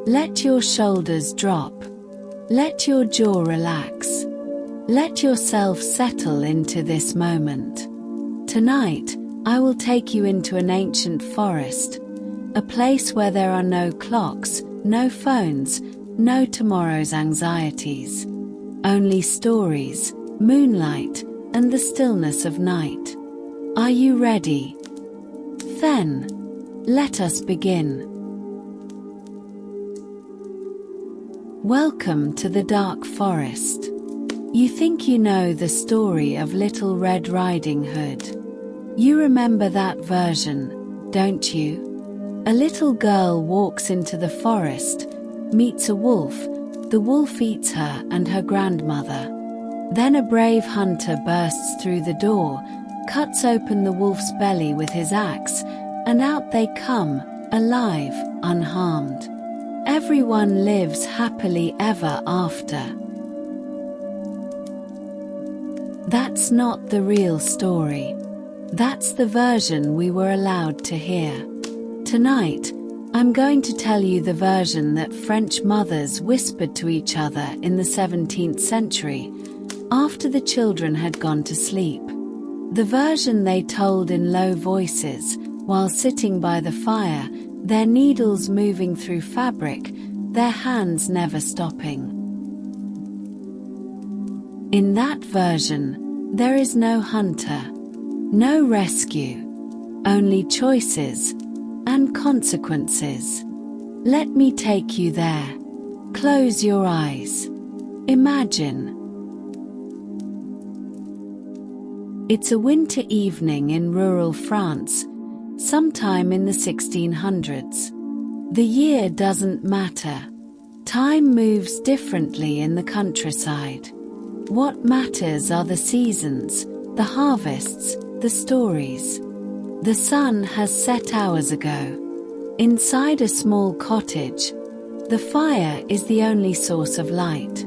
Let your shoulders drop. Let your jaw relax. Let yourself settle into this moment. Tonight, I will take you into an ancient forest, a place where there are no clocks, no phones, no tomorrow's anxieties. Only stories, moonlight, and the stillness of night. Are you ready? Then, let us begin. Welcome to the dark forest. You think you know the story of Little Red Riding Hood. You remember that version, don't you? A little girl walks into the forest, meets a wolf, the wolf eats her and her grandmother. Then a brave hunter bursts through the door, cuts open the wolf's belly with his axe, and out they come, alive, unharmed. Everyone lives happily ever after. That's not the real story. That's the version we were allowed to hear. Tonight, I'm going to tell you the version that French mothers whispered to each other in the 17th century, after the children had gone to sleep. The version they told in low voices, while sitting by the fire, their needles moving through fabric, their hands never stopping. In that version, there is no hunter, no rescue, only choices and consequences. Let me take you there. Close your eyes. Imagine. It's a winter evening in rural France, sometime in the 1600s. The year doesn't matter. Time moves differently in the countryside. What matters are the seasons, the harvests, the stories. The sun has set hours ago. Inside a small cottage, the fire is the only source of light.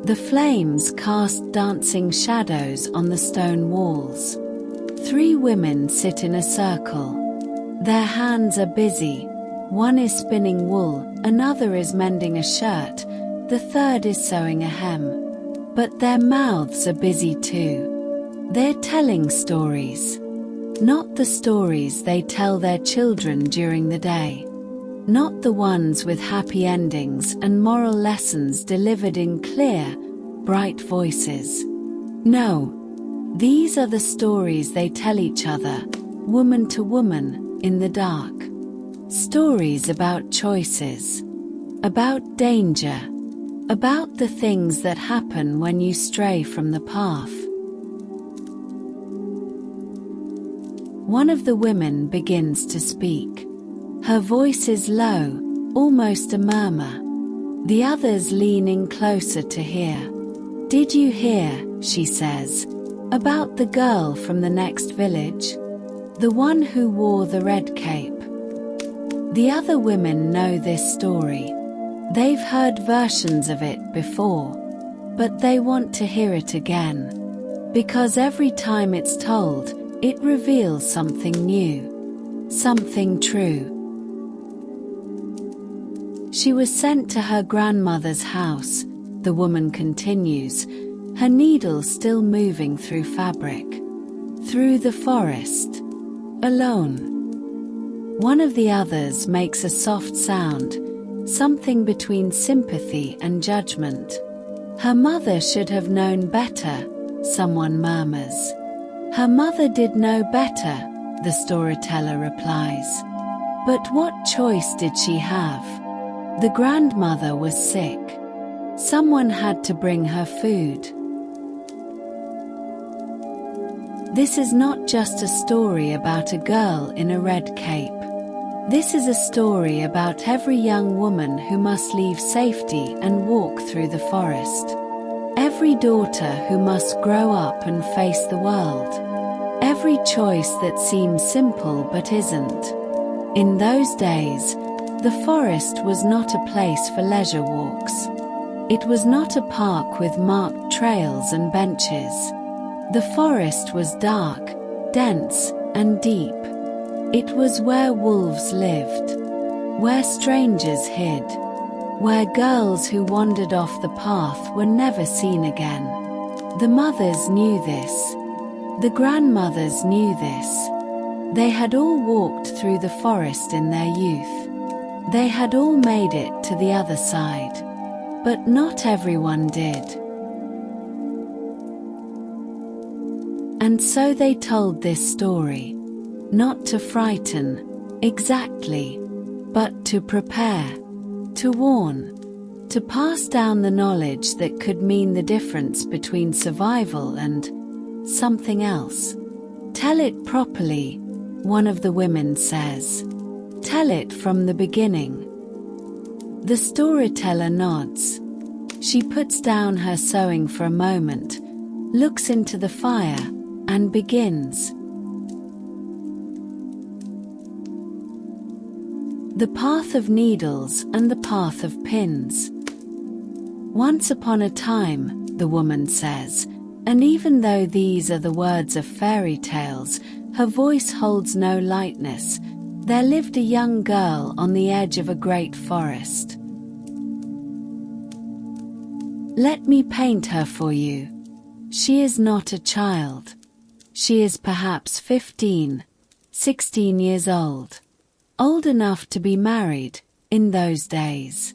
The flames cast dancing shadows on the stone walls. 3 women sit in a circle. Their hands are busy. One is spinning wool, another is mending a shirt, the third is sewing a hem. But their mouths are busy too. They're telling stories. Not the stories they tell their children during the day. Not the ones with happy endings and moral lessons delivered in clear, bright voices. No, these are the stories they tell each other, woman to woman, in the dark. Stories about choices, about danger, about the things that happen when you stray from the path. One of the women begins to speak. Her voice is low, almost a murmur. The others lean in closer to hear. "Did you hear," she says, "about the girl from the next village? The one who wore the red cape?" The other women know this story. They've heard versions of it before, but they want to hear it again. Because every time it's told, it reveals something new, something true. She was sent to her grandmother's house, the woman continues, her needle still moving through fabric. Through the forest. Alone. One of the others makes a soft sound, something between sympathy and judgment. Her mother should have known better, someone murmurs. Her mother did know better, the storyteller replies. But what choice did she have? The grandmother was sick. Someone had to bring her food. This is not just a story about a girl in a red cape. This is a story about every young woman who must leave safety and walk through the forest. Every daughter who must grow up and face the world. Every choice that seems simple but isn't. In those days, the forest was not a place for leisure walks. It was not a park with marked trails and benches. The forest was dark, dense, and deep. It was where wolves lived, where strangers hid, where girls who wandered off the path were never seen again. The mothers knew this. The grandmothers knew this. They had all walked through the forest in their youth. They had all made it to the other side. But not everyone did. And so they told this story, not to frighten, exactly, but to prepare, to warn, to pass down the knowledge that could mean the difference between survival and something else. Tell it properly, one of the women says. Tell it from the beginning. The storyteller nods. She puts down her sewing for a moment, looks into the fire, and begins. The path of needles and the path of pins. Once upon a time, the woman says, and even though these are the words of fairy tales, her voice holds no lightness. There lived a young girl on the edge of a great forest. Let me paint her for you. She is not a child. She is perhaps 15, 16 years old. Old enough to be married, in those days.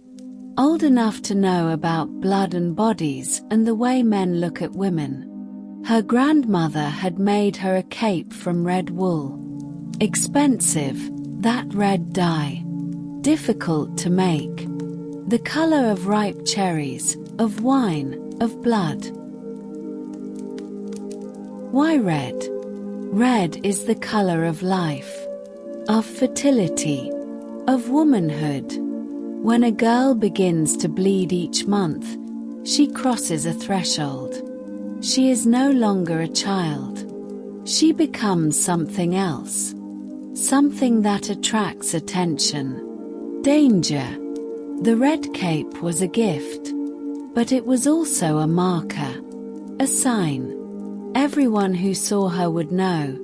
Old enough to know about blood and bodies and the way men look at women. Her grandmother had made her a cape from red wool. Expensive, that red dye. Difficult to make. The color of ripe cherries, of wine, of blood. Why red? Red is the color of life, of fertility, of womanhood. When a girl begins to bleed each month, she crosses a threshold. She is no longer a child. She becomes something else. Something that attracts attention. Danger. The red cape was a gift. But it was also a marker. A sign. Everyone who saw her would know.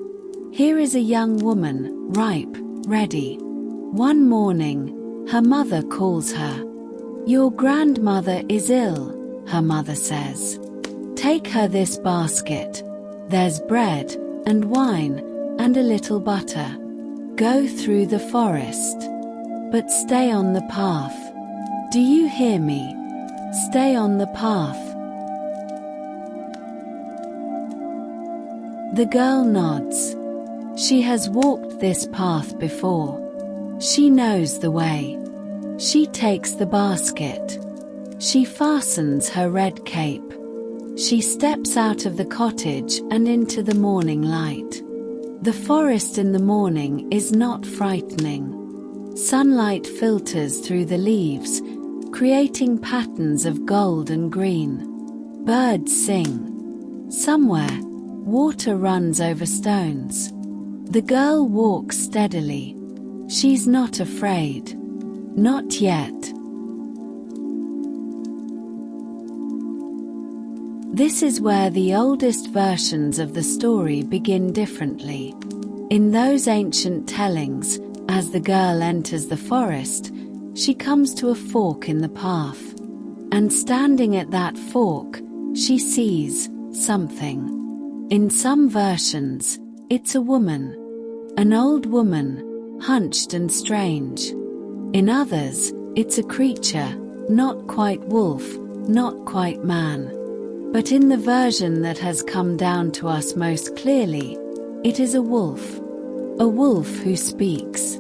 Here is a young woman, ripe, ready. One morning, her mother calls her. Your grandmother is ill, her mother says. Take her this basket. There's bread, and wine, and a little butter. Go through the forest. But stay on the path. Do you hear me? Stay on the path. The girl nods. She has walked this path before. She knows the way. She takes the basket. She fastens her red cape. She steps out of the cottage and into the morning light. The forest in the morning is not frightening. Sunlight filters through the leaves, creating patterns of gold and green. Birds sing. Somewhere, water runs over stones. The girl walks steadily. She's not afraid. Not yet. This is where the oldest versions of the story begin differently. In those ancient tellings, as the girl enters the forest, she comes to a fork in the path. And standing at that fork, she sees something. In some versions, it's a woman. An old woman, hunched and strange. In others, it's a creature, not quite wolf, not quite man. But in the version that has come down to us most clearly, it is a wolf who speaks.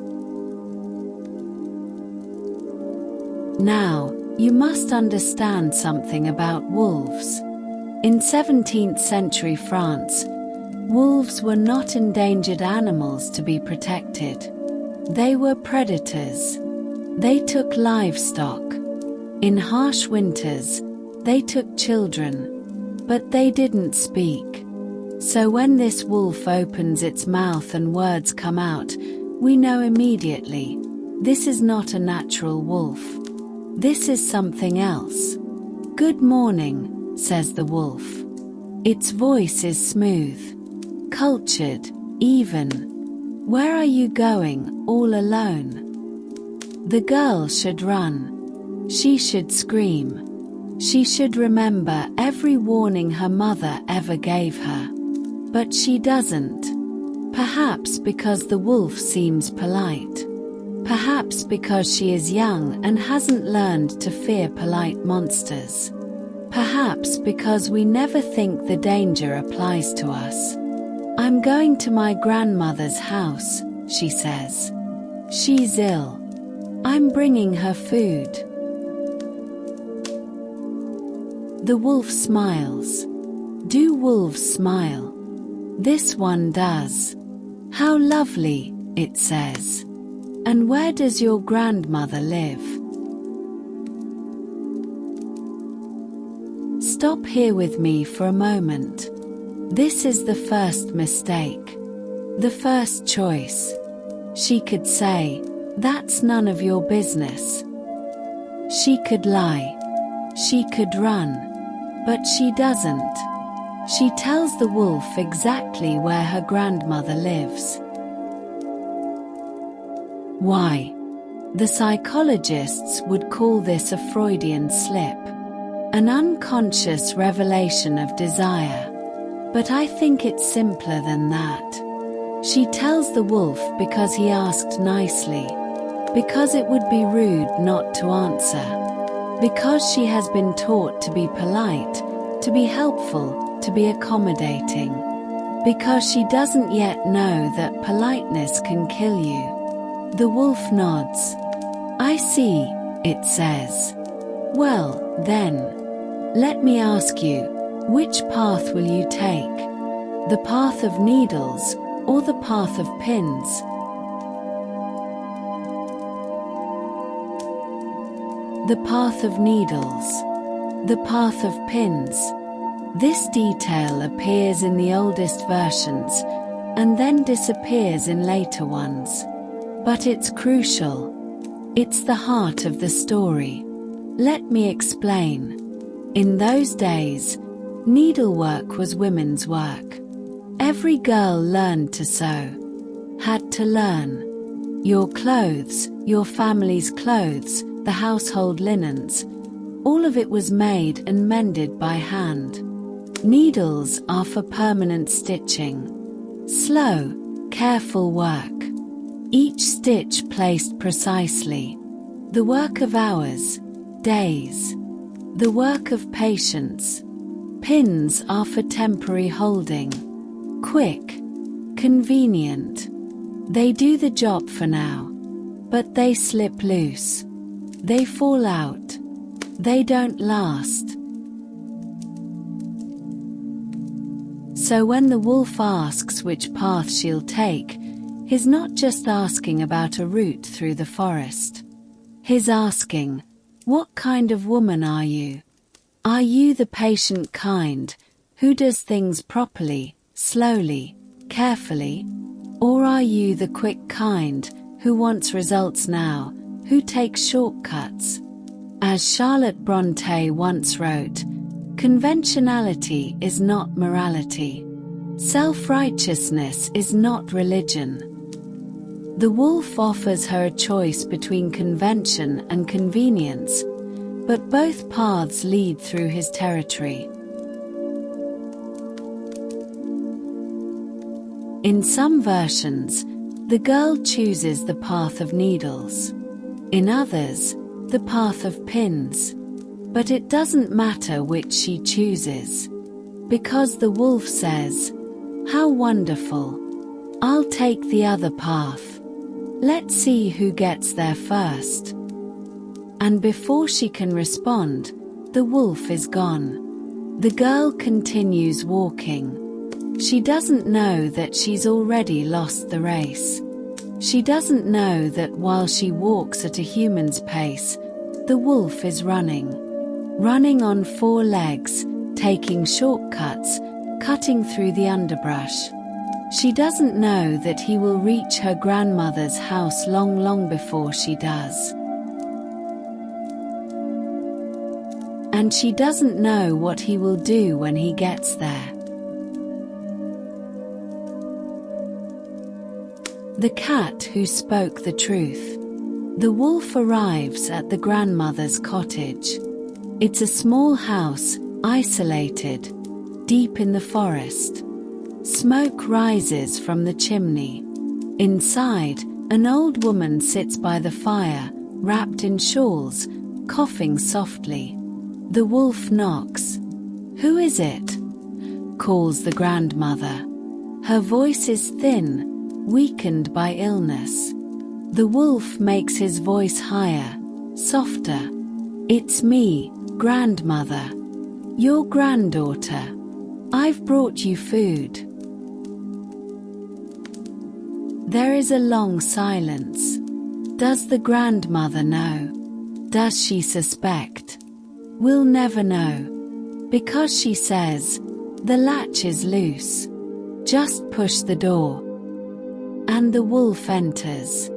Now, you must understand something about wolves. In 17th century France, wolves were not endangered animals to be protected. They were predators. They took livestock. In harsh winters, they took children. But they didn't speak. So when this wolf opens its mouth and words come out, we know immediately, this is not a natural wolf. This is something else. Good morning, says the wolf. Its voice is smooth, cultured, even. Where are you going, all alone? The girl should run. She should scream. She should remember every warning her mother ever gave her. But she doesn't. Perhaps because the wolf seems polite. Perhaps because she is young and hasn't learned to fear polite monsters. Perhaps because we never think the danger applies to us. I'm going to my grandmother's house, she says. She's ill. I'm bringing her food. The wolf smiles. Do wolves smile? This one does. How lovely, it says. And where does your grandmother live? Stop here with me for a moment. This is the first mistake. The first choice. She could say, "That's none of your business." She could lie. She could run. But she doesn't. She tells the wolf exactly where her grandmother lives. Why? The psychologists would call this a Freudian slip, an unconscious revelation of desire. But I think it's simpler than that. She tells the wolf because he asked nicely, because it would be rude not to answer, because she has been taught to be polite, to be helpful, to be accommodating, because she doesn't yet know that politeness can kill you. The wolf nods. I see, it says. Well, then, let me ask you, which path will you take? The path of needles or the path of pins? The path of needles. The path of pins. This detail appears in the oldest versions and then disappears in later ones. But it's crucial. It's the heart of the story. Let me explain. In those days, needlework was women's work. Every girl learned to sew. Had to learn. Your clothes, your family's clothes, the household linens, all of it was made and mended by hand. Needles are for permanent stitching. Slow, careful work. Each stitch placed precisely. The work of hours, days. The work of patience. Pins are for temporary holding. Quick, convenient. They do the job for now. But they slip loose. They fall out. They don't last. So when the wolf asks which path she'll take, he's not just asking about a route through the forest. He's asking, what kind of woman are you? Are you the patient kind, who does things properly, slowly, carefully? Or are you the quick kind, who wants results now, who takes shortcuts? As Charlotte Bronte once wrote, conventionality is not morality. Self-righteousness is not religion. The wolf offers her a choice between convention and convenience, but both paths lead through his territory. In some versions, the girl chooses the path of needles. In others, the path of pins. But it doesn't matter which she chooses. Because the wolf says, "How wonderful. I'll take the other path. Let's see who gets there first." And before she can respond, the wolf is gone. The girl continues walking. She doesn't know that she's already lost the race. She doesn't know that while she walks at a human's pace, the wolf is running. Running on 4 legs, taking shortcuts, cutting through the underbrush. She doesn't know that he will reach her grandmother's house long before she does. And she doesn't know what he will do when he gets there. The cat who spoke the truth. The wolf arrives at the grandmother's cottage. It's a small house, isolated, deep in the forest. Smoke rises from the chimney. Inside, an old woman sits by the fire, wrapped in shawls, coughing softly. The wolf knocks. "Who is it?" calls the grandmother. Her voice is thin, weakened by illness. The wolf makes his voice higher, softer. "It's me, grandmother. Your granddaughter. I've brought you food." There is a long silence. Does the grandmother know? Does she suspect? We'll never know. Because she says, "The latch is loose. Just push the door." And the wolf enters.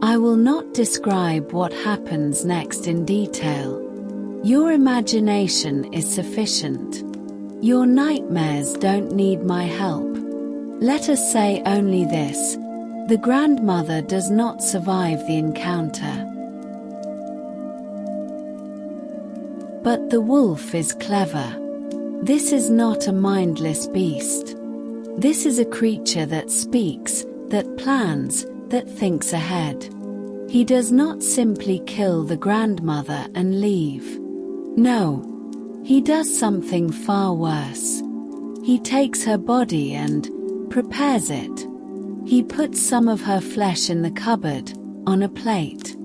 I will not describe what happens next in detail. Your imagination is sufficient. Your nightmares don't need my help. Let us say only this: the grandmother does not survive the encounter. But the wolf is clever. This is not a mindless beast. This is a creature that speaks, that plans, that thinks ahead. He does not simply kill the grandmother and leave. No, he does something far worse. He takes her body and prepares it. He puts some of her flesh in the cupboard, on a plate.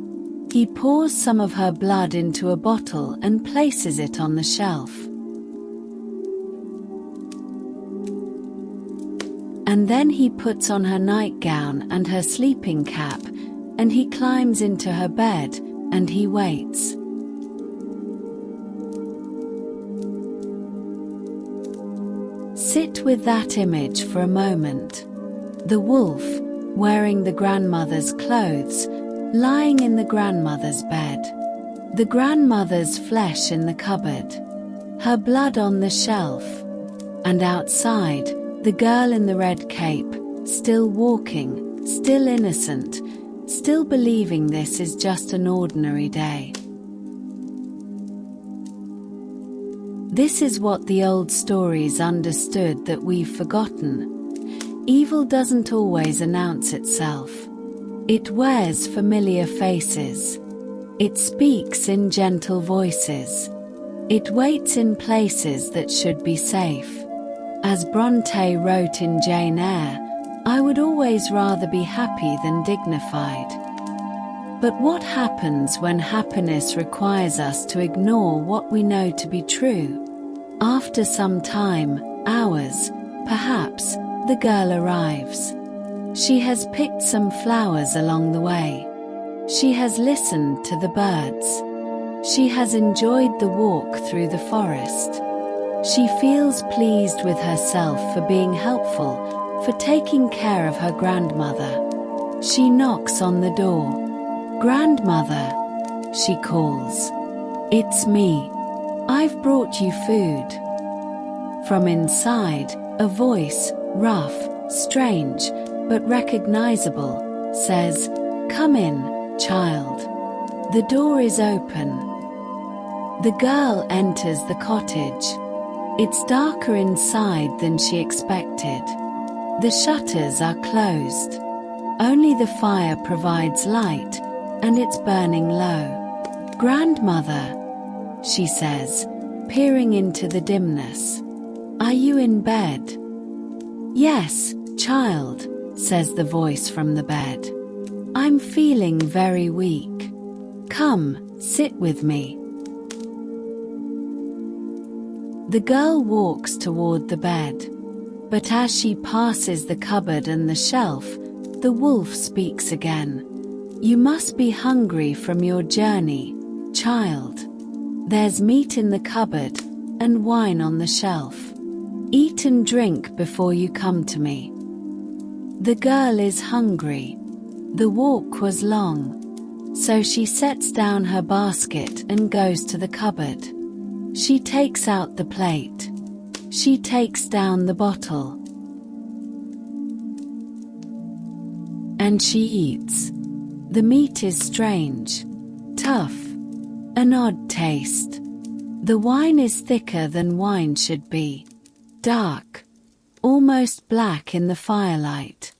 He pours some of her blood into a bottle and places it on the shelf. And then he puts on her nightgown and her sleeping cap, and he climbs into her bed, and he waits. Sit with that image for a moment. The wolf, wearing the grandmother's clothes, lying in the grandmother's bed. The grandmother's flesh in the cupboard. Her blood on the shelf. And outside, the girl in the red cape, still walking, still innocent, still believing this is just an ordinary day. This is what the old stories understood that we've forgotten. Evil doesn't always announce itself. It wears familiar faces. It speaks in gentle voices. It waits in places that should be safe. As Bronte wrote in Jane Eyre, "I would always rather be happy than dignified." But what happens when happiness requires us to ignore what we know to be true? After some time, hours, perhaps, the girl arrives. She has picked some flowers along the way. She has listened to the birds. She has enjoyed the walk through the forest. She feels pleased with herself for being helpful, for taking care of her grandmother. She knocks on the door. "Grandmother," she calls. "It's me. I've brought you food." From inside, a voice, rough, strange, but recognizable, says, "Come in, child." The door is open. The girl enters the cottage. It's darker inside than she expected. The shutters are closed. Only the fire provides light, and it's burning low. "Grandmother," she says, peering into the dimness. "Are you in bed?" "Yes, child," says the voice from the bed. "I'm feeling very weak. Come, sit with me." The girl walks toward the bed. But as she passes the cupboard and the shelf, the wolf speaks again. "You must be hungry from your journey, child. There's meat in the cupboard, and wine on the shelf. Eat and drink before you come to me." The girl is hungry. The walk was long. So she sets down her basket and goes to the cupboard. She takes out the plate. She takes down the bottle. and she eats. The meat is strange, tough, an odd taste. The wine is thicker than wine should be, dark, almost black in the firelight.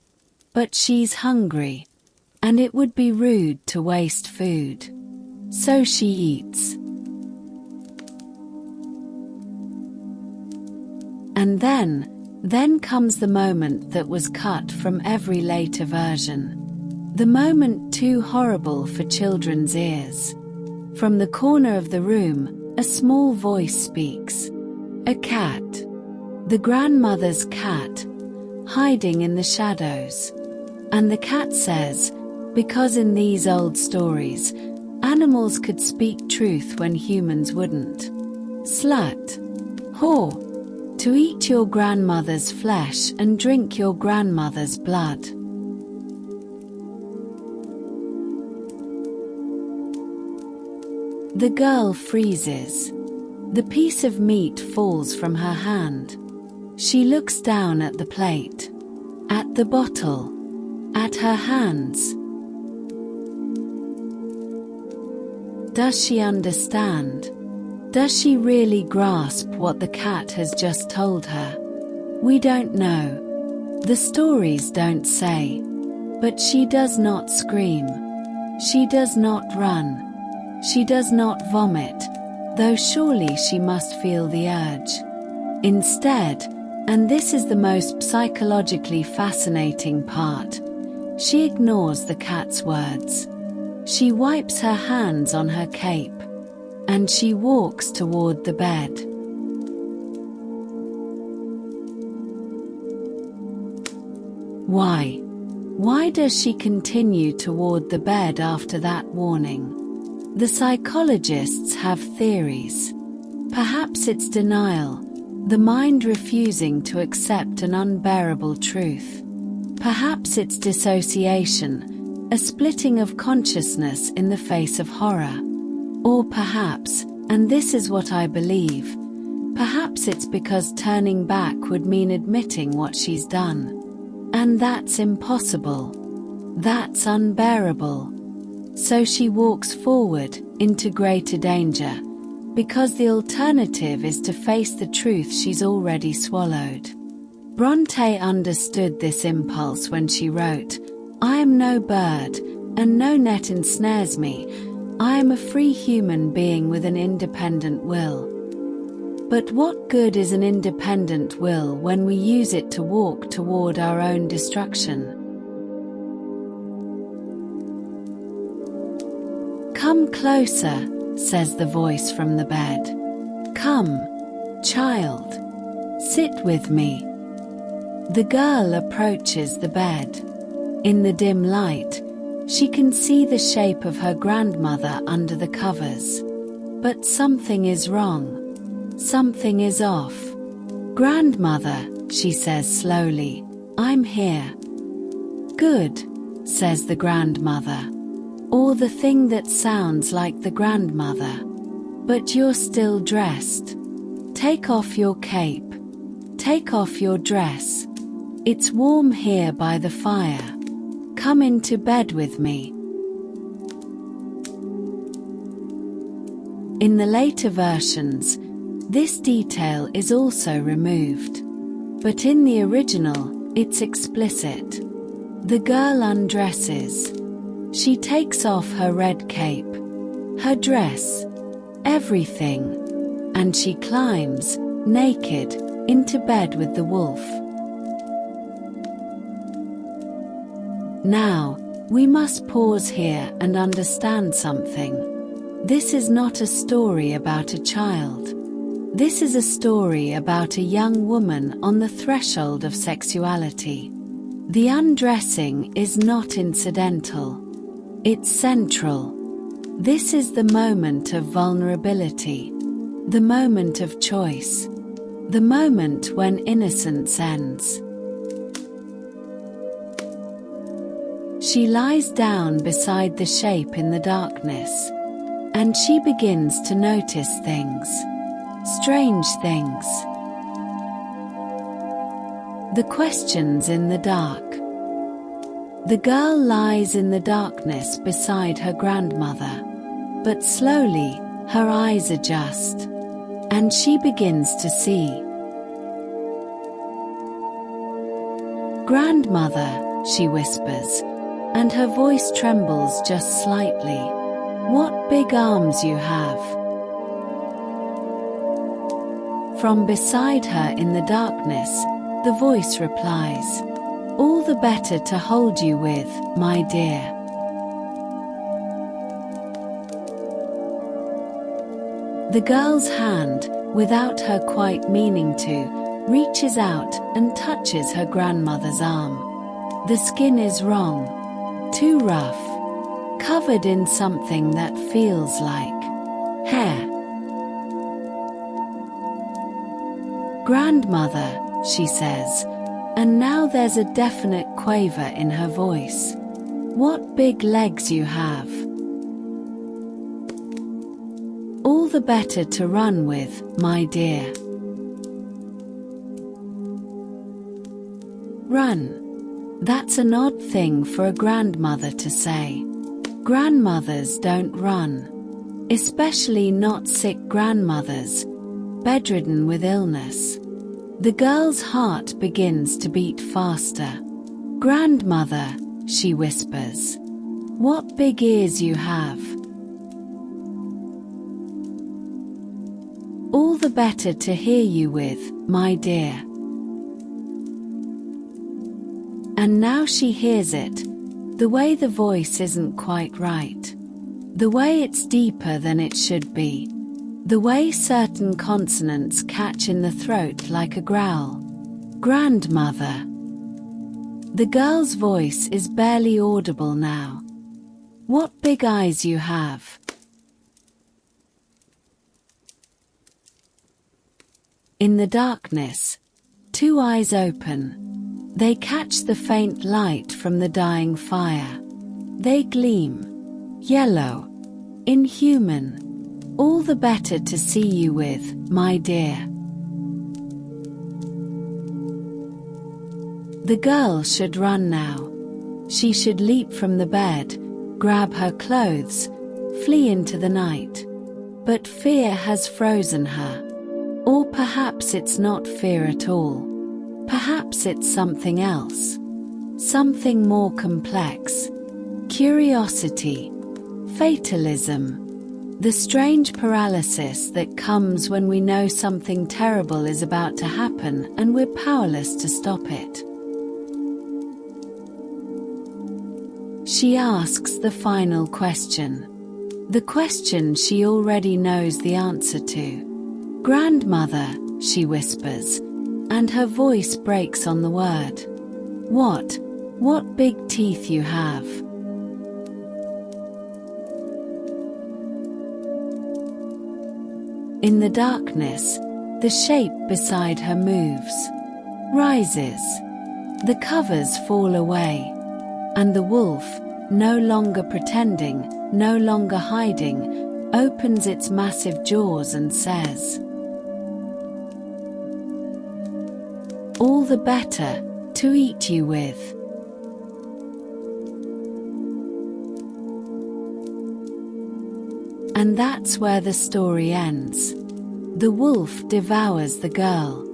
But she's hungry, and it would be rude to waste food. So she eats. And then comes the moment that was cut from every later version. The moment too horrible for children's ears. From the corner of the room, a small voice speaks. A cat. The grandmother's cat, hiding in the shadows. And the cat says, because in these old stories, animals could speak truth when humans wouldn't. Slut. Whore. To eat your grandmother's flesh and drink your grandmother's blood. The girl freezes. The piece of meat falls from her hand. She looks down at the plate, at the bottle, at her hands. Does she understand? Does she really grasp what the cat has just told her? We don't know. The stories don't say. But she does not scream. She does not run. She does not vomit, though surely she must feel the urge. Instead, and this is the most psychologically fascinating part, she ignores the cat's words. She wipes her hands on her cape. And she walks toward the bed. Why? Why does she continue toward the bed after that warning? The psychologists have theories. Perhaps it's denial, the mind refusing to accept an unbearable truth. Perhaps it's dissociation, a splitting of consciousness in the face of horror. Or perhaps, and this is what I believe, perhaps it's because turning back would mean admitting what she's done. And that's impossible. That's unbearable. So she walks forward, into greater danger, because the alternative is to face the truth she's already swallowed. Bronte understood this impulse when she wrote, "I am no bird, and no net ensnares me. I am a free human being with an independent will." But what good is an independent will when we use it to walk toward our own destruction? "Come closer," says the voice from the bed. "Come, child. Sit with me." The girl approaches the bed. In the dim light, she can see the shape of her grandmother under the covers. But something is wrong. Something is off. "Grandmother," she says slowly, "I'm here." "Good," says the grandmother. Or the thing that sounds like the grandmother. "But you're still dressed. Take off your cape. Take off your dress. It's warm here by the fire. Come into bed with me." In the later versions, this detail is also removed. But in the original, it's explicit. The girl undresses. She takes off her red cape, her dress, everything, and she climbs, naked, into bed with the wolf. Now, we must pause here and understand something. This is not a story about a child. This is a story about a young woman on the threshold of sexuality. The undressing is not incidental. It's central. This is the moment of vulnerability, the moment of choice, the moment when innocence ends. She lies down beside the shape in the darkness, and she begins to notice things, strange things. The questions in the dark. The girl lies in the darkness beside her grandmother. But slowly, her eyes adjust, and she begins to see. "Grandmother," she whispers, and her voice trembles just slightly. "What big arms you have." From beside her in the darkness, the voice replies, "All the better to hold you with, my dear." The girl's hand, without her quite meaning to, reaches out and touches her grandmother's arm. The skin is wrong, too rough, covered in something that feels like hair. "Grandmother," she says, and now there's a definite quaver in her voice. "What big legs you have. All the better to run with, my dear." Run. That's an odd thing for a grandmother to say. Grandmothers don't run. Especially not sick grandmothers, bedridden with illness. The girl's heart begins to beat faster. "Grandmother," she whispers, "what big ears you have. All the better to hear you with, my dear." And now she hears it. The way the voice isn't quite right. The way it's deeper than it should be. The way certain consonants catch in the throat like a growl. "Grandmother." The girl's voice is barely audible now. "What big eyes you have." In the darkness, two eyes open. They catch the faint light from the dying fire. They gleam. Yellow. Inhuman. "All the better to see you with, my dear." The girl should run now. She should leap from the bed, grab her clothes, flee into the night. But fear has frozen her. Or perhaps it's not fear at all. Perhaps it's something else. Something more complex. Curiosity. Fatalism. The strange paralysis that comes when we know something terrible is about to happen and we're powerless to stop it. She asks the final question. The question she already knows the answer to. "Grandmother," she whispers, and her voice breaks on the word. What big teeth you have." In the darkness, the shape beside her moves, rises. The covers fall away. And the wolf, no longer pretending, no longer hiding, opens its massive jaws and says, "All the better to eat you with." And that's where the story ends. The wolf devours the girl.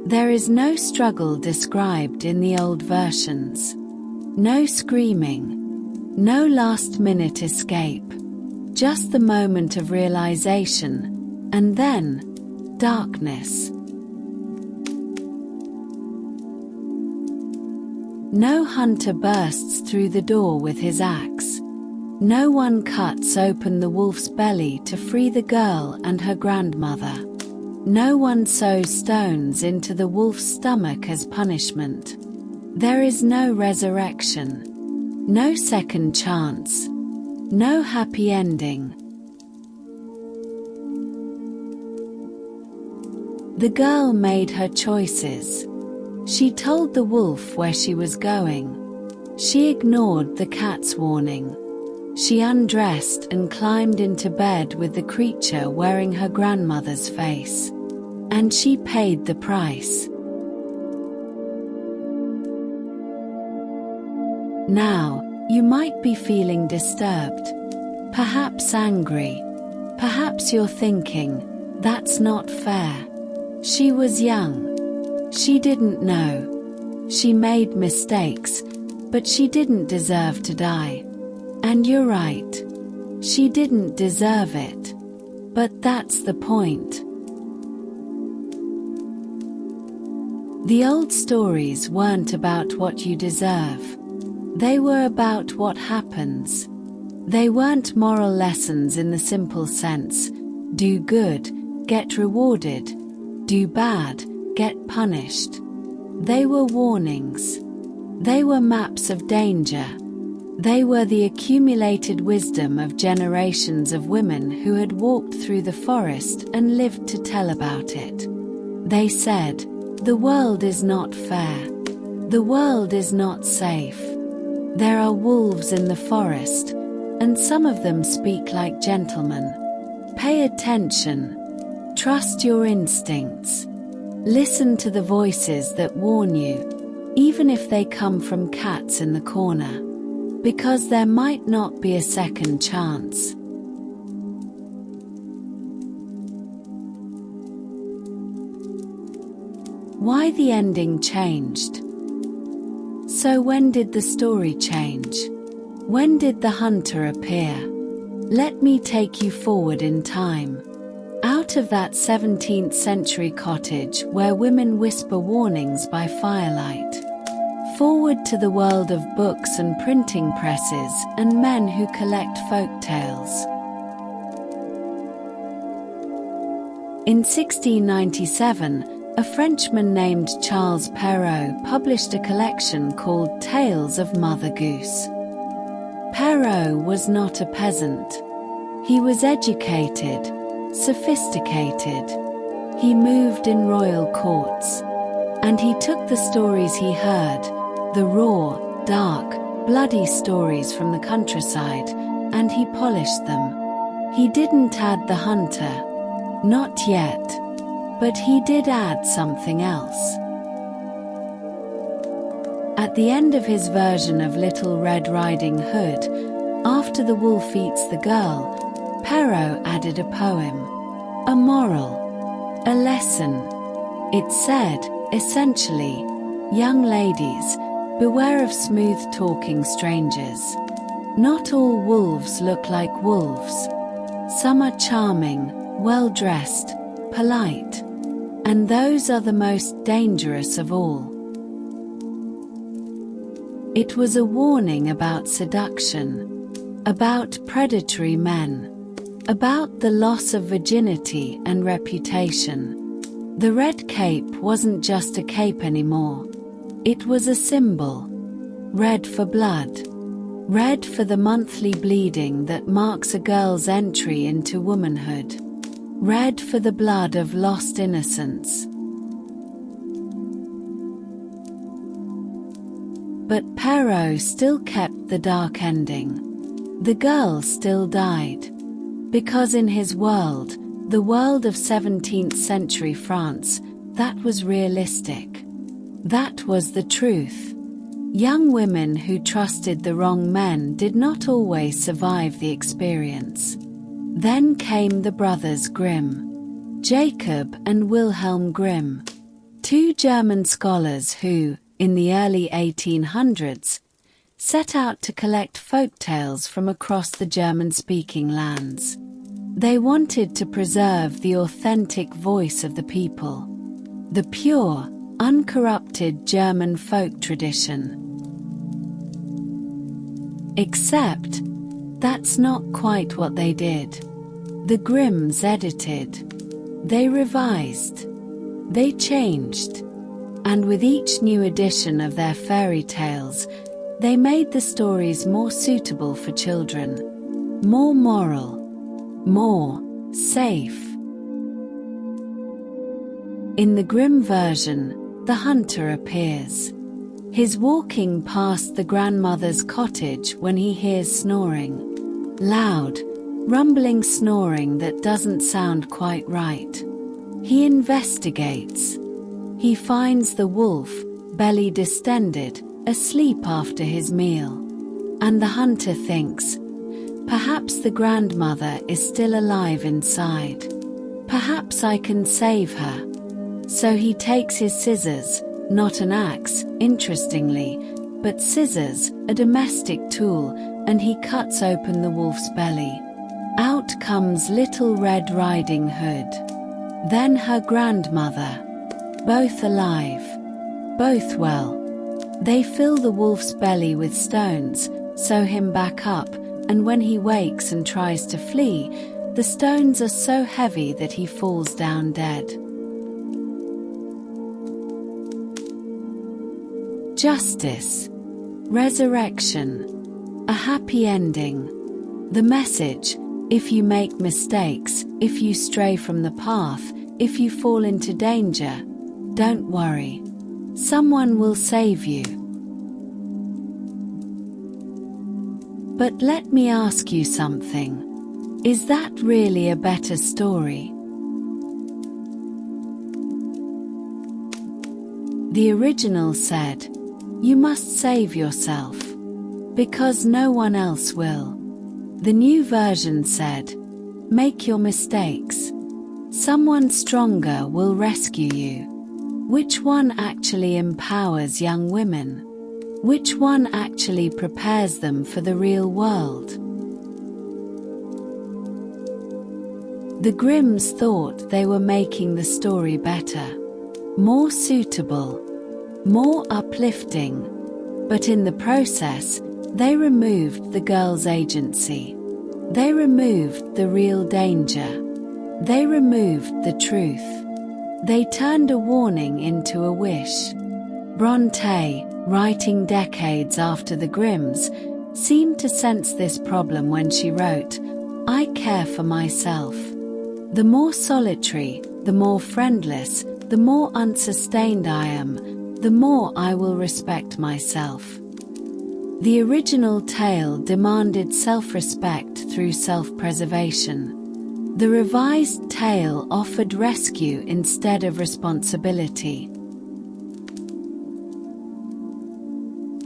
There is no struggle described in the old versions. No screaming. No last-minute escape. Just the moment of realization, and then, darkness. No hunter bursts through the door with his axe. No one cuts open the wolf's belly to free the girl and her grandmother. No one sews stones into the wolf's stomach as punishment. There is no resurrection. No second chance. No happy ending. The girl made her choices. She told the wolf where she was going. She ignored the cat's warning. She undressed and climbed into bed with the creature wearing her grandmother's face. And she paid the price. Now, you might be feeling disturbed, perhaps angry. Perhaps you're thinking, that's not fair. She was young. She didn't know. She made mistakes, but she didn't deserve to die. And you're right. She didn't deserve it. But that's the point. The old stories weren't about what you deserve. They were about what happens. They weren't moral lessons in the simple sense: do good, get rewarded; do bad, get punished. They were warnings. They were maps of danger. They were the accumulated wisdom of generations of women who had walked through the forest and lived to tell about it. They said, "The world is not fair. The world is not safe. There are wolves in the forest, and some of them speak like gentlemen. Pay attention. Trust your instincts. Listen to the voices that warn you, even if they come from cats in the corner. Because there might not be a second chance." Why the ending changed. So when did the story change? When did the hunter appear? Let me take you forward in time. Out of that 17th century cottage where women whisper warnings by firelight. Forward to the world of books and printing presses and men who collect folk tales. In 1697, a Frenchman named Charles Perrault published a collection called Tales of Mother Goose. Perrault was not a peasant. He was educated, sophisticated. He moved in royal courts. And he took the stories he heard, the raw, dark, bloody stories from the countryside, and he polished them. He didn't add the hunter. Not yet. But he did add something else. At the end of his version of Little Red Riding Hood, after the wolf eats the girl, Perrault added a poem, a moral, a lesson. It said, essentially, young ladies, beware of smooth-talking strangers. Not all wolves look like wolves. Some are charming, well-dressed, polite. And those are the most dangerous of all. It was a warning about seduction, about predatory men, about the loss of virginity and reputation. The red cape wasn't just a cape anymore. It was a symbol. Red for blood. Red for the monthly bleeding that marks a girl's entry into womanhood. Red for the blood of lost innocence. But Perrault still kept the dark ending. The girl still died. Because in his world, the world of 17th century France, that was realistic. That was the truth. Young women who trusted the wrong men did not always survive the experience. Then came the brothers Grimm, Jacob and Wilhelm Grimm, two German scholars who, in the early 1800s, set out to collect folk tales from across the German-speaking lands. They wanted to preserve the authentic voice of the people, the pure, uncorrupted German folk tradition. Except, that's not quite what they did. The Grimms edited. They revised. They changed. And with each new edition of their fairy tales, they made the stories more suitable for children, more moral, more safe. In the Grimm version, the hunter appears. He's walking past the grandmother's cottage when he hears snoring. Loud, rumbling snoring that doesn't sound quite right. He investigates. He finds the wolf, belly distended, asleep after his meal. And the hunter thinks, perhaps the grandmother is still alive inside. Perhaps I can save her. So he takes his scissors, not an axe, interestingly, but scissors, a domestic tool, and he cuts open the wolf's belly. Out comes Little Red Riding Hood. Then her grandmother. Both alive. Both well. They fill the wolf's belly with stones, sew him back up, and when he wakes and tries to flee, the stones are so heavy that he falls down dead. Justice. Resurrection. A happy ending. The message: if you make mistakes, if you stray from the path, if you fall into danger, don't worry. Someone will save you. But let me ask you something. Is that really a better story? The original said, you must save yourself, because no one else will. The new version said, make your mistakes. Someone stronger will rescue you. Which one actually empowers young women? Which one actually prepares them for the real world? The Grimms thought they were making the story better, more suitable, more uplifting, but in the process, they removed the girl's agency. They removed the real danger. They removed the truth. They turned a warning into a wish. Bronte, writing decades after the Grimms, seemed to sense this problem when she wrote, I care for myself. The more solitary, the more friendless, the more unsustained I am, the more I will respect myself. The original tale demanded self-respect through self-preservation. The revised tale offered rescue instead of responsibility.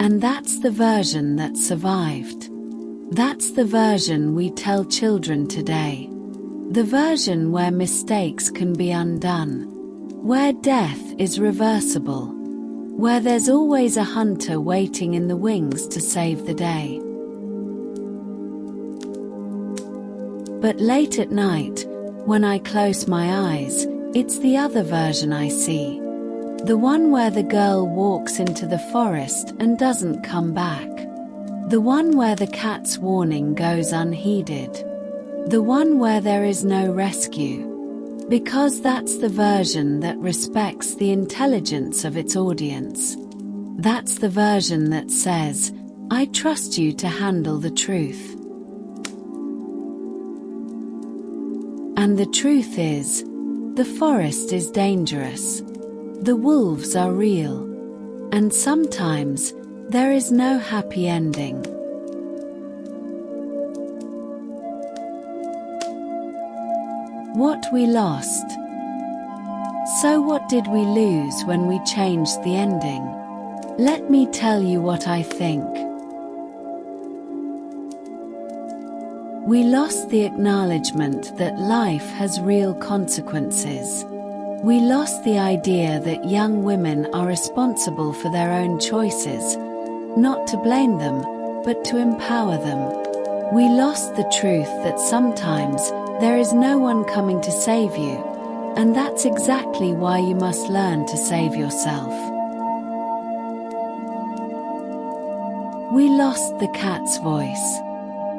And that's the version that survived. That's the version we tell children today. The version where mistakes can be undone. Where death is reversible. Where there's always a hunter waiting in the wings to save the day. But late at night, when I close my eyes, it's the other version I see. The one where the girl walks into the forest and doesn't come back. The one where the cat's warning goes unheeded. The one where there is no rescue. Because that's the version that respects the intelligence of its audience. That's the version that says, I trust you to handle the truth. And the truth is, the forest is dangerous. The wolves are real. And sometimes, there is no happy ending. What we lost. So what did we lose when we changed the ending? Let me tell you what I think. We lost the acknowledgement that life has real consequences. We lost the idea that young women are responsible for their own choices, not to blame them, but to empower them. We lost the truth that sometimes there is no one coming to save you, and that's exactly why you must learn to save yourself. We lost the cat's voice.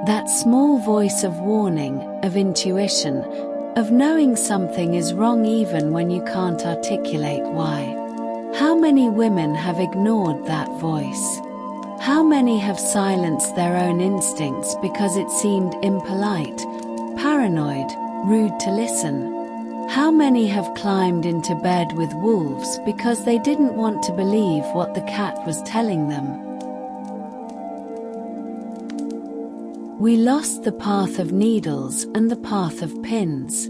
That small voice of warning, of intuition, of knowing something is wrong even when you can't articulate why. How many women have ignored that voice? How many have silenced their own instincts because it seemed impolite, paranoid, rude to listen? How many have climbed into bed with wolves because they didn't want to believe what the cat was telling them? We lost the path of needles and the path of pins.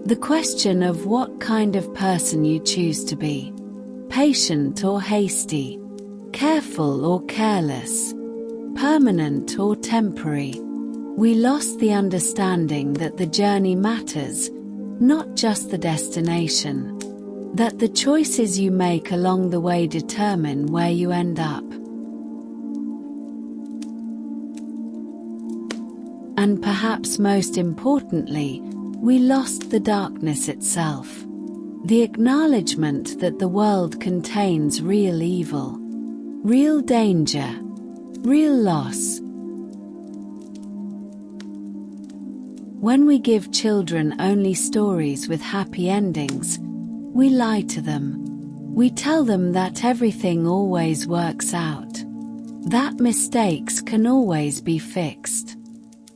The question of what kind of person you choose to be. Patient or hasty. Careful or careless. permanent or temporary. We lost the understanding that the journey matters, not just the destination. That the choices you make along the way determine where you end up. And perhaps most importantly, we lost the darkness itself. The acknowledgement that the world contains real evil, real danger, real loss. When we give children only stories with happy endings, we lie to them. We tell them that everything always works out, that mistakes can always be fixed,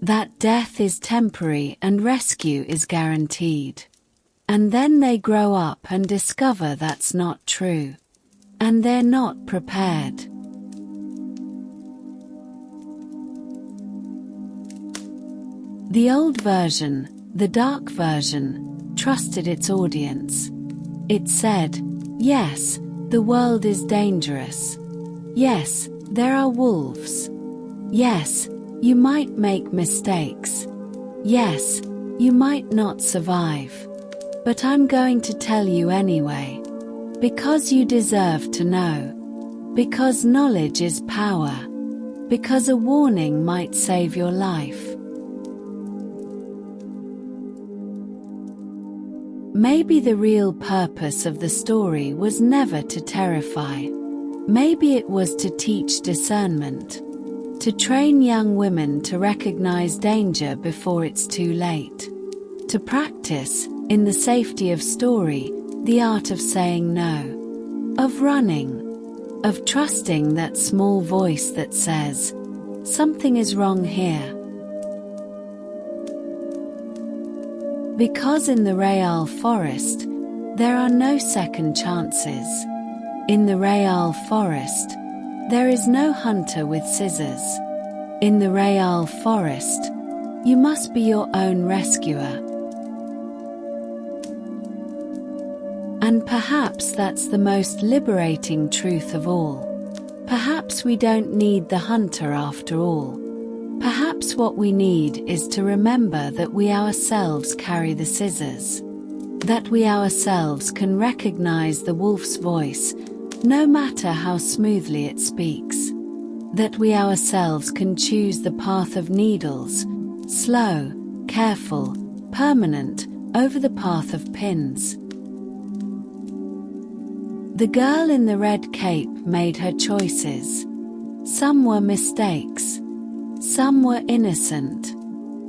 that death is temporary and rescue is guaranteed. And then they grow up and discover that's not true. And they're not prepared. The old version, the dark version, trusted its audience. It said, yes, the world is dangerous. Yes, there are wolves. Yes, you might make mistakes. Yes, you might not survive. But I'm going to tell you anyway. Because you deserve to know. Because knowledge is power. Because a warning might save your life. Maybe the real purpose of the story was never to terrify. Maybe it was to teach discernment. To train young women to recognize danger before it's too late. To practice, in the safety of story, the art of saying no. Of running. Of trusting that small voice that says, something is wrong here. Because in the real forest, there are no second chances. In the real forest, there is no hunter with scissors. In the real forest, you must be your own rescuer. And perhaps that's the most liberating truth of all. Perhaps we don't need the hunter after all. Perhaps what we need is to remember that we ourselves carry the scissors. That we ourselves can recognize the wolf's voice, no matter how smoothly it speaks. That we ourselves can choose the path of needles, slow, careful, permanent, over the path of pins. The girl in the red cape made her choices. Some were mistakes. Some were innocent.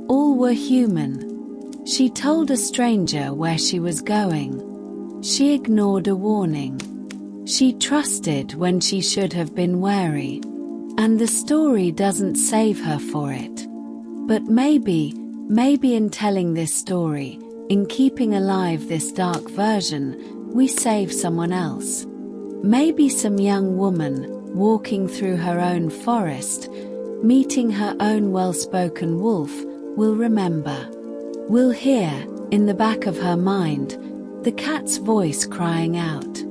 All were human. She told a stranger where she was going. She ignored a warning. She trusted when she should have been wary. And the story doesn't save her for it. But maybe in telling this story, in keeping alive this dark version, we save someone else. Maybe some young woman, walking through her own forest, meeting her own well-spoken wolf, will remember. Will hear, in the back of her mind, the cat's voice crying out.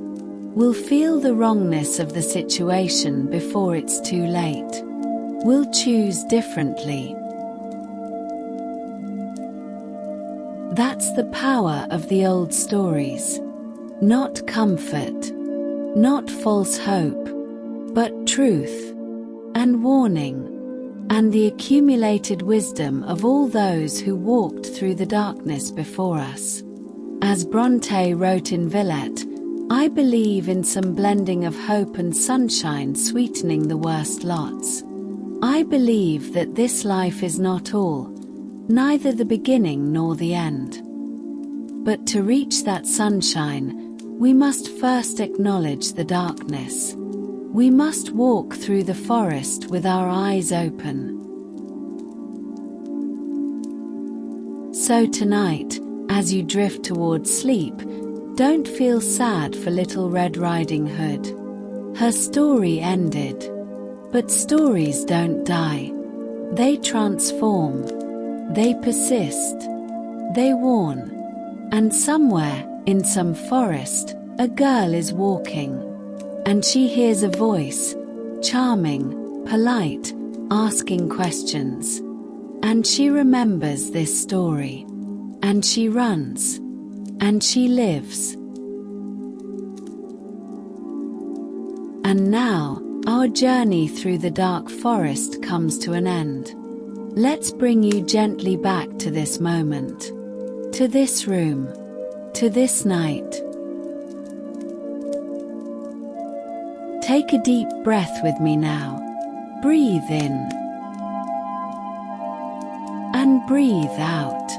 Will feel the wrongness of the situation before it's too late. Will choose differently. That's the power of the old stories. Not comfort, not false hope, but truth, and warning, and the accumulated wisdom of all those who walked through the darkness before us. As Bronte wrote in Villette, I believe in some blending of hope and sunshine sweetening the worst lots. I believe that this life is not all, neither the beginning nor the end. But to reach that sunshine, we must first acknowledge the darkness. We must walk through the forest with our eyes open. So tonight, as you drift towards sleep, don't feel sad for Little Red Riding Hood. Her story ended. But stories don't die. They transform. They persist. They warn. And somewhere, in some forest, a girl is walking. And she hears a voice, charming, polite, asking questions. And she remembers this story. And she runs. And she lives. And now, our journey through the dark forest comes to an end. Let's bring you gently back to this moment. To this room. To this night. Take a deep breath with me now. Breathe in. And breathe out.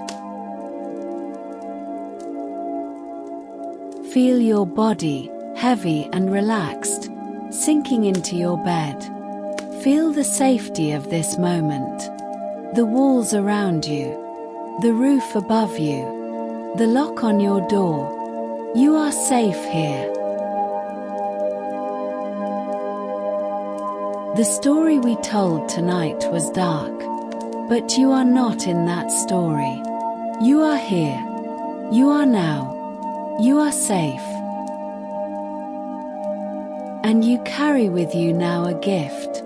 Feel your body, heavy and relaxed, sinking into your bed. Feel the safety of this moment. The walls around you. The roof above you. The lock on your door. You are safe here. The story we told tonight was dark. But you are not in that story. You are here. You are now. You are safe. And you carry with you now a gift.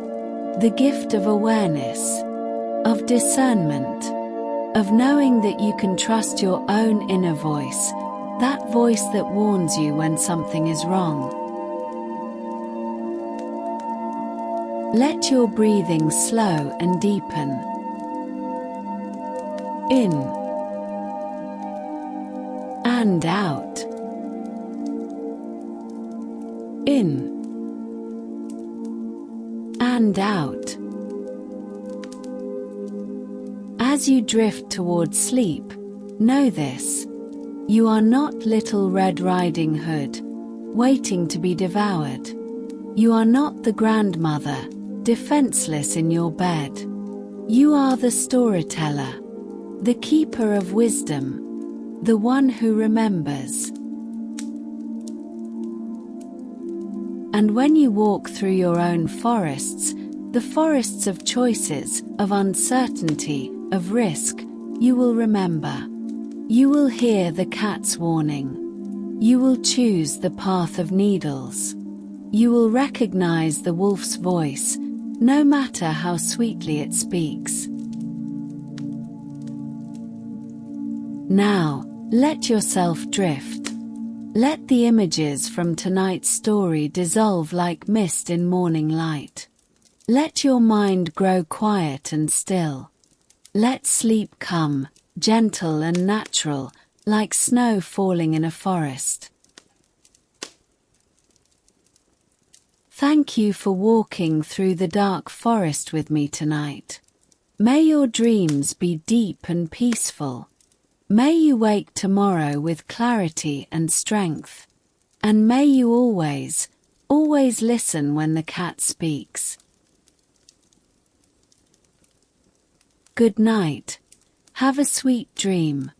The gift of awareness. Of discernment. Of knowing that you can trust your own inner voice. That voice that warns you when something is wrong. Let your breathing slow and deepen. In. And out. In. And out. As you drift towards sleep, know this. You are not Little Red Riding Hood, waiting to be devoured. You are not the grandmother, defenseless in your bed. You are the storyteller, the keeper of wisdom, the one who remembers. And when you walk through your own forests, the forests of choices, of uncertainty, of risk, you will remember. You will hear the cat's warning. You will choose the path of needles. You will recognize the wolf's voice, no matter how sweetly it speaks. Now, let yourself drift. Let the images from tonight's story dissolve like mist in morning light. Let your mind grow quiet and still. Let sleep come, gentle and natural, like snow falling in a forest. Thank you for walking through the dark forest with me tonight. May your dreams be deep and peaceful. May you wake tomorrow with clarity and strength. And may you always, always listen when the cat speaks. Good night. Have a sweet dream.